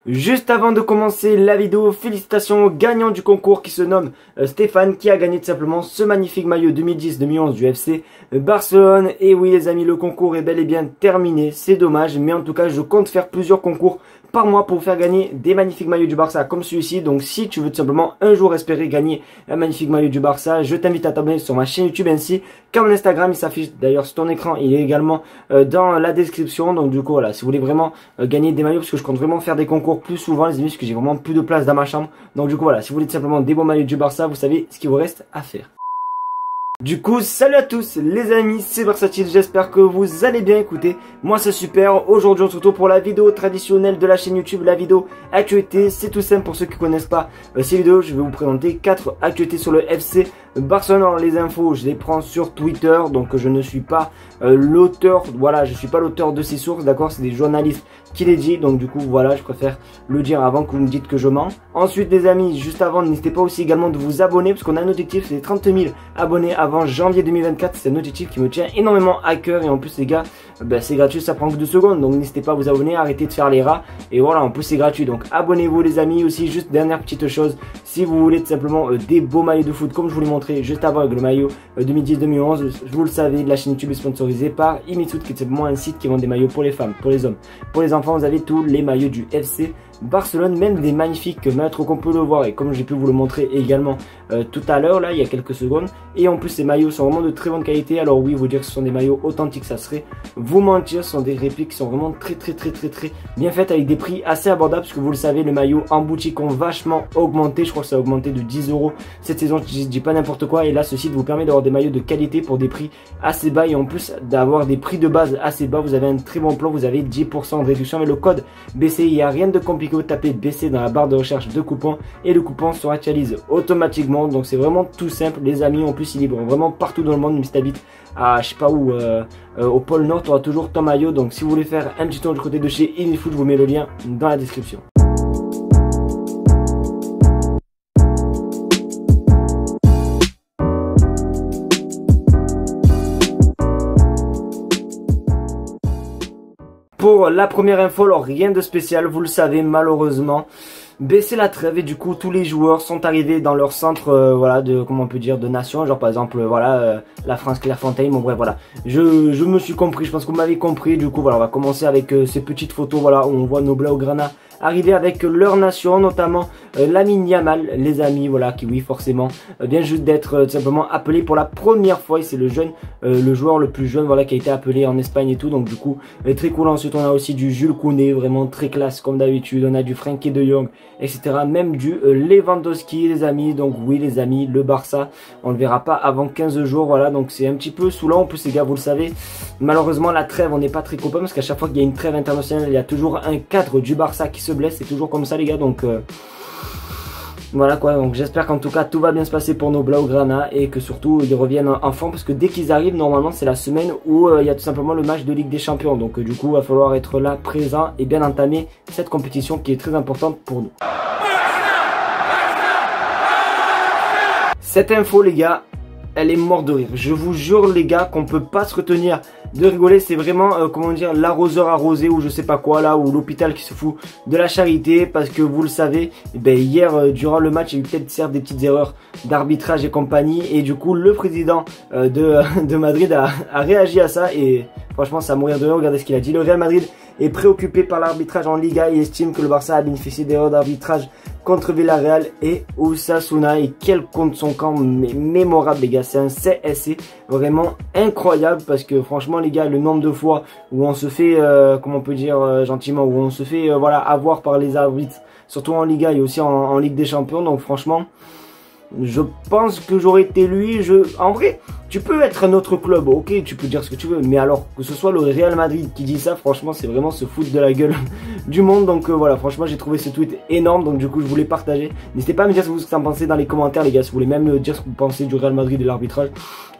Juste avant de commencer la vidéo, félicitations au gagnant du concours qui se nomme Stéphane, qui a gagné tout simplement ce magnifique maillot 2010-2011 du FC Barcelone. Et oui les amis, le concours est bel et bien terminé, c'est dommage, mais en tout cas je compte faire plusieurs concours par mois pour vous faire gagner des magnifiques maillots du Barça comme celui-ci. Donc si tu veux tout simplement un jour espérer gagner un magnifique maillot du Barça, je t'invite à t'abonner sur ma chaîne YouTube ainsi qu'à mon Instagram. Il s'affiche d'ailleurs sur ton écran, il est également dans la description. Donc du coup voilà, si vous voulez vraiment gagner des maillots, parce que je compte vraiment faire des concours plus souvent les amis, parce que j'ai vraiment plus de place dans ma chambre. Donc du coup voilà, si vous voulez tout simplement des bons maillots du Barça, vous savez ce qu'il vous reste à faire. Du coup, salut à tous les amis, c'est Versatile, j'espère que vous allez bien. Écoutez, moi c'est super. Aujourd'hui on se retrouve pour la vidéo traditionnelle de la chaîne YouTube, la vidéo actualité. C'est tout simple pour ceux qui ne connaissent pas ces vidéos. Je vais vous présenter 4 actualités sur le FC Barcelone. Alors les infos, je les prends sur Twitter, donc je ne suis pas l'auteur, voilà, je suis pas l'auteur de ces sources, d'accord, c'est des journalistes qui les disent, donc du coup voilà, je préfère le dire avant que vous me dites que je mens. Ensuite les amis, juste avant, n'hésitez pas aussi également de vous abonner, parce qu'on a un objectif, c'est 30 000 abonnés avant janvier 2024, c'est un objectif qui me tient énormément à cœur, et en plus les gars, c'est gratuit, ça prend que 2 secondes, donc n'hésitez pas à vous abonner, arrêtez de faire les rats, et voilà, en plus c'est gratuit, donc abonnez-vous les amis. Aussi, juste dernière petite chose, si vous voulez tout simplement des beaux maillots de foot, comme je vous l'ai montré juste avant avec le maillot 2010-2011, vous le savez, la chaîne YouTube est sponsorisée par Imitsuit, qui est simplement un site qui vend des maillots pour les femmes, pour les hommes, pour les enfants. Vous avez tous les maillots du FC Barcelone, même des magnifiques maîtres qu'on peut le voir, et comme j'ai pu vous le montrer également tout à l'heure là, il y a quelques secondes. Et en plus ces maillots sont vraiment de très bonne qualité. Alors oui, vous dire que ce sont des maillots authentiques, ça serait vous mentir. Ce sont des répliques qui sont vraiment très bien faites, avec des prix assez abordables, parce que vous le savez, les maillots en boutique ont vachement augmenté. Je crois que ça a augmenté de 10 € cette saison, je dis pas n'importe quoi. Et là ce site vous permet d'avoir des maillots de qualité pour des prix assez bas, et en plus d'avoir des prix de base assez bas, vous avez un très bon plan. Vous avez 10% de réduction avec le code BC. Il n'y a rien de compliqué, vous tapez BC dans la barre de recherche de coupons et le coupon se actualise automatiquement. Donc c'est vraiment tout simple les amis. En plus il est vraiment partout dans le monde, même si tu habites à je sais pas où, au pôle Nord, tu auras toujours ton maillot. Donc si vous voulez faire un petit tour du côté de chez Imitfoot, je vous mets le lien dans la description. Pour la première info, alors rien de spécial, vous le savez malheureusement, c'est la trêve, et du coup tous les joueurs sont arrivés dans leur centre voilà, de, comment on peut dire, de nation, genre par exemple voilà la France Clairefontaine. Bon bref voilà, je me suis compris, je pense que vous m'avez compris. Du coup voilà, on va commencer avec ces petites photos, voilà, où on voit nos Blaugrana arriver avec leur nation, notamment Lamine Yamal les amis, voilà, qui oui forcément vient juste d'être tout simplement appelé pour la première fois, et c'est le jeune, le joueur le plus jeune, voilà, qui a été appelé en Espagne et tout, donc du coup très cool. Ensuite on a aussi du Jules Koundé, vraiment très classe comme d'habitude, on a du Frenkie de Jong, etc. Même du Lewandowski les amis. Donc oui les amis, le Barça on le verra pas avant 15 jours, voilà, donc c'est un petit peu saoulant. En plus les gars, vous le savez, malheureusement la trêve, on n'est pas très copains, parce qu'à chaque fois qu'il y a une trêve internationale, il y a toujours un cadre du Barça qui se blesse, c'est toujours comme ça les gars. Donc voilà quoi, donc j'espère qu'en tout cas tout va bien se passer pour nos Blaugrana, et que surtout ils reviennent en forme, parce que dès qu'ils arrivent, normalement c'est la semaine où il y a tout simplement le match de Ligue des Champions. Donc du coup il va falloir être là présent et bien entamer cette compétition qui est très importante pour nous. Cette info les gars, elle est morte de rire. Je vous jure les gars qu'on peut pas se retenir de rigoler. C'est vraiment comment dire, l'arroseur arrosé ou je sais pas quoi là, ou l'hôpital qui se fout de la charité, parce que vous le savez, hier durant le match il y a eu peut-être certes des petites erreurs d'arbitrage et compagnie, et du coup le président de Madrid a réagi à ça, et franchement ça a mourir de rire. Regardez ce qu'il a dit: le Real Madrid est préoccupé par l'arbitrage en Liga et estime que le Barça a bénéficié d'erreurs d'arbitrage contre Villarreal et Osasuna. Et quel compte son camp, mais mémorable les gars, c'est un CSC vraiment incroyable, parce que franchement les gars, le nombre de fois où on se fait comment on peut dire gentiment, où on se fait voilà, avoir par les arbitres, surtout en Liga et aussi en Ligue des Champions. Donc franchement je pense que j'aurais été lui. En vrai, tu peux être un autre club, ok, tu peux dire ce que tu veux, mais alors que ce soit le Real Madrid qui dit ça, franchement c'est vraiment se foutre de la gueule du monde. Donc voilà, franchement j'ai trouvé ce tweet énorme, donc du coup je voulais partager. N'hésitez pas à me dire ce que vous en pensez dans les commentaires les gars, si vous voulez même dire ce que vous pensez du Real Madrid et de l'arbitrage.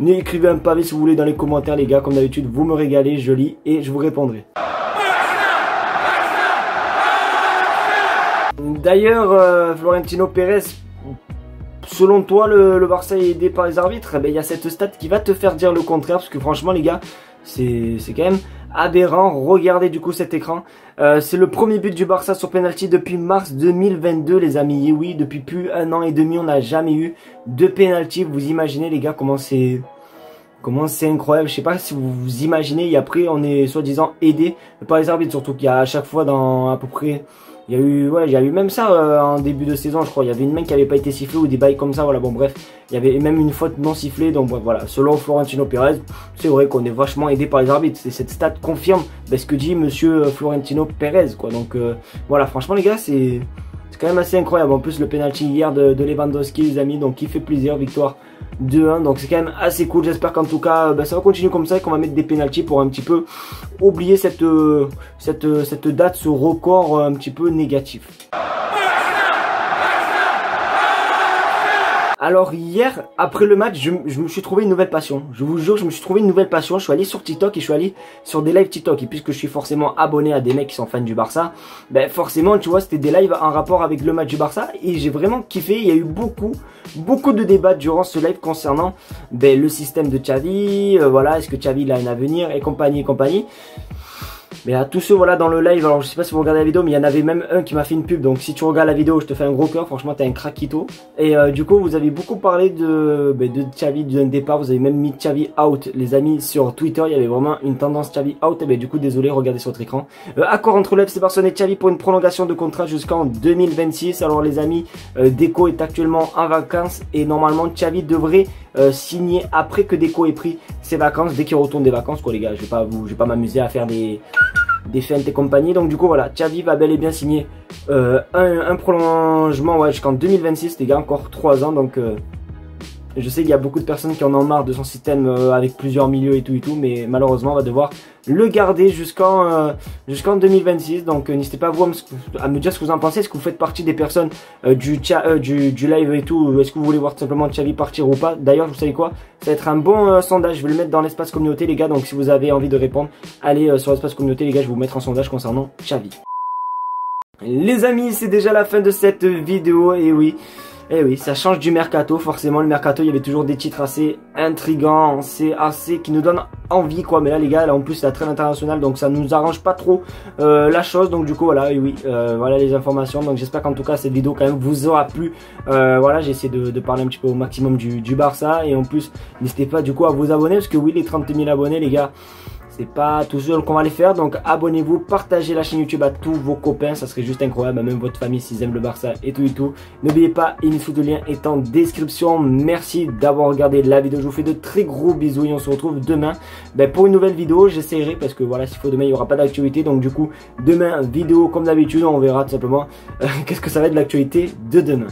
Écrivez un pavé si vous voulez dans les commentaires les gars, comme d'habitude vous me régalez, je lis et je vous répondrai. D'ailleurs Florentino Pérez, selon toi le Barça est aidé par les arbitres? Il y a cette stat qui va te faire dire le contraire, parce que franchement les gars, c'est quand même aberrant. Regardez du coup cet écran. C'est le premier but du Barça sur penalty depuis mars 2022 les amis. Et oui, depuis plus 1 an et demi on n'a jamais eu de penalty. Vous imaginez les gars comment c'est incroyable. Je sais pas si vous vous imaginez. Et après on est soi-disant aidé par les arbitres. Surtout qu'il y a à chaque fois dans à peu près... Il y a eu même ça en début de saison, je crois. Il y avait une main qui n'avait pas été sifflée ou des bails comme ça. Voilà, bon, bref. Il y avait même une faute non sifflée. Donc, bref, voilà. Selon Florentino Pérez, c'est vrai qu'on est vachement aidé par les arbitres. Cette stat confirme ce que dit monsieur Florentino Pérez, quoi. Donc, voilà, franchement, les gars, c'est quand même assez incroyable. En plus, le penalty hier de Lewandowski, les amis. Donc, il fait plaisir. Victoire 2-1. Donc, c'est quand même assez cool. J'espère qu'en tout cas, ça va continuer comme ça et qu'on va mettre des penalties pour un petit peu oublier cette date, ce record un petit peu négatif. Alors hier, après le match, je me suis trouvé une nouvelle passion. Je vous jure, je me suis trouvé une nouvelle passion. Je suis allé sur TikTok et je suis allé sur des lives TikTok. Et puisque je suis forcément abonné à des mecs qui sont fans du Barça, ben forcément, tu vois, c'était des lives en rapport avec le match du Barça. Et j'ai vraiment kiffé. Il y a eu beaucoup de débats durant ce live concernant le système de Xavi. Voilà, est-ce que Xavi il a un avenir et compagnie et compagnie. Mais à tous ceux voilà dans le live, alors je sais pas si vous regardez la vidéo, mais il y en avait même un qui m'a fait une pub. Donc si tu regardes la vidéo, je te fais un gros cœur. Franchement, t'es un craquito. Et du coup, vous avez beaucoup parlé de Xavi d'un départ. Vous avez même mis Xavi out, les amis, sur Twitter. Il y avait vraiment une tendance Xavi out. Et du coup, désolé, regardez sur votre écran. Accord entre le FC Barcelone et Xavi pour une prolongation de contrat jusqu'en 2026. Alors les amis, Deco est actuellement en vacances et normalement Xavi devrait signer après que Deco ait pris ses vacances. Dès qu'il retourne des vacances, quoi les gars. Je vais pas m'amuser à faire des feintes et compagnie. Donc du coup voilà, Xavi va bel et bien signer un prolongement jusqu'en 2026 les gars, encore 3 ans. Donc je sais qu'il y a beaucoup de personnes qui en ont marre de son système avec plusieurs milieux et tout, mais malheureusement on va devoir le garder jusqu'en 2026. Donc n'hésitez pas à me dire ce que vous en pensez. Est-ce que vous faites partie des personnes du live et tout? Est-ce que vous voulez voir tout simplement Xavi partir ou pas? D'ailleurs, vous savez quoi? Ça va être un bon sondage. Je vais le mettre dans l'espace communauté les gars. Donc si vous avez envie de répondre, allez sur l'espace communauté les gars. Je vais vous mettre un sondage concernant Xavi. Les amis, c'est déjà la fin de cette vidéo. Et oui, ça change du mercato. Forcément, le mercato, il y avait toujours des titres assez intrigants, assez qui nous donnent envie, quoi. Mais là, les gars, là, en plus, c'est la trêve internationale, donc ça nous arrange pas trop la chose. Donc, du coup, voilà, voilà les informations. Donc, j'espère qu'en tout cas, cette vidéo, quand même, vous aura plu. Voilà, j'ai essayé de parler un petit peu au maximum du Barça. Et en plus, n'hésitez pas, du coup, à vous abonner, parce que oui, les 30 000 abonnés, les gars, c'est pas tout seul qu'on va les faire. Donc abonnez-vous, partagez la chaîne YouTube à tous vos copains, ça serait juste incroyable, même votre famille s'ils aiment le Barça et tout. N'oubliez pas, Infoot, le lien est en description. Merci d'avoir regardé la vidéo, je vous fais de très gros bisous et on se retrouve demain pour une nouvelle vidéo. J'essaierai parce que voilà, s'il faut demain il n'y aura pas d'actualité. Donc du coup, demain vidéo comme d'habitude, on verra tout simplement qu'est-ce que ça va être de l'actualité de demain.